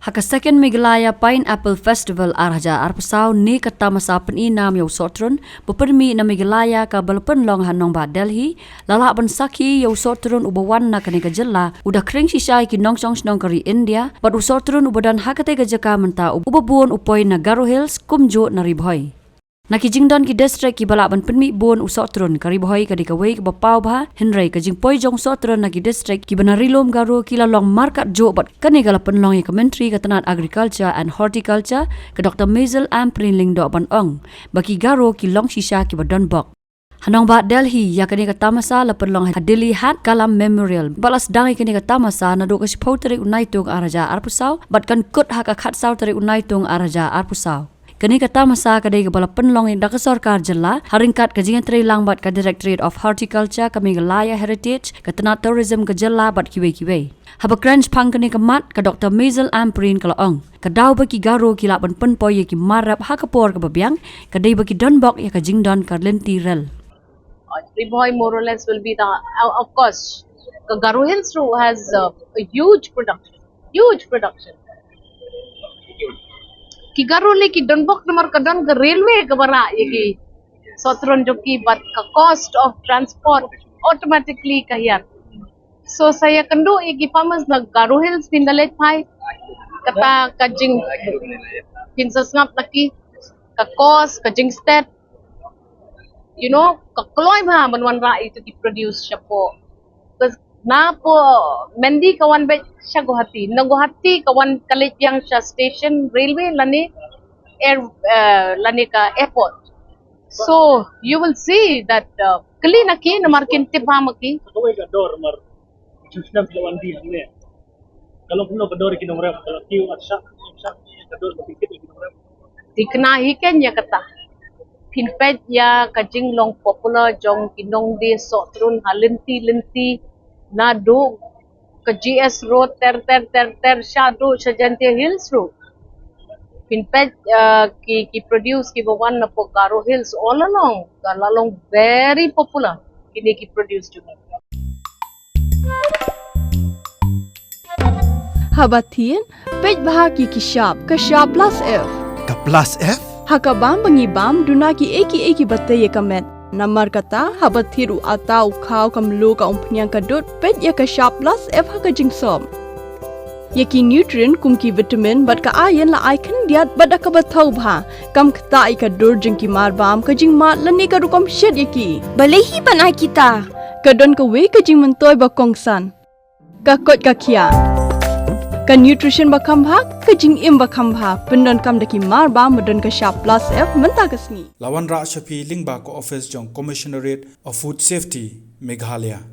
Haka second Meghalaya Pineapple Festival arhaja arpasau ni kata masa peninam yau sotron bepermi na Meghalaya ka balapan long hanong ba Delhi lala ban saki yau sotron ubawan na kani kajela udah kring sisai ki nongsong snong kari India but usotron ubadan hakate kajaka menta ubabun upoi na Garo Hills kumjo na ribhoi. Nakijingdon ki district ki balaban penmi bon usotron karibhoi kadi kawai ke bapau bah henrai kajing poi jong sotron naki district ki banarilom Garo kila long market jo bat kani gala penlong ya Kementeri Ketenat Agriculture and Horticulture ke Dr. Ampareen ling do ban ong baki Garo ki long shisha ki Donbok. Hanong ba Delhi ya kani kata masa la penlong hadili hat kalam memorial balas dangi kani kata masa na do kasi pauteri unai tung araja arpusau bat kan kut haka khat sau teri unai tung araja arpusau. Kani kata masa kadai kepala penlong yang dak sarkar jela haringkat kajingan teri langbat ka Directorate of Horticulture ka Meghalaya Heritage ka Tenat Tourism ka jela bat kiwe. Haba crunch pang kani kamat ka Dr. Ampareen kala ong. Kadau baki Garo kila ban penpoy ki marap hakapor ka babiang kadai baki Donbok ya ka jingdon ka Lynti rel. Boy more or less will be the of course Garo Hills has a huge production. Ki Garo le ki Donbok nomor kadon ke railway ke bara ye ki sotron joki but ka cost of transport automatically kahiyat. So saya kendu ye ki farmers na Garo Hills pindalet phai kata kajing pinsasngap laki ka cost kajing state you know ka kloy ba banwan ra itu ki produce chapo na po mendi kawan be sya Guwahati kawan kalit yang sya station railway lani air lani ka airport. So you will see that kali naki na markin tibha maki kawai ka dor mar chusnam lawan di ne kalau puno ka dor ki nomor kalau tiu arsha ka dor ka Pynkit ki nomor dikna hiken ya kata pinpet ya kajing long popular jong kinong de sotrun Lynti na do ka GS road ter shado Shajantia Hills road pinpet ki produce ki bawan na po Garo Hills all along very popular kini ki produce juga. Haba thin pej bahagi ki shop plus F Ka plus F? haka bam bangi bam duna ki eki batte ye kamet namar kata haba thiru atau khau kamlu ka umpnyang ka dot pet ya ka shop plus F haka jingsom ye ki nutrient kum ki vitamin bat ka iron la icon diat bat ka bathau bha kam khta I ka dor jing ki mar bam ka jing mat lani ka rukom shed ye ki balehi banai kita ka don ka we ka jing mentoy ba kongsan ka kot ka khia ka nutrition ba khambha ka jing im ba khambha pendon kam daki mar ba modon ka shop plus F menta kasni Lawan Ra Shafi Lingba ko office jong Commissionerate of Food Safety Meghalaya.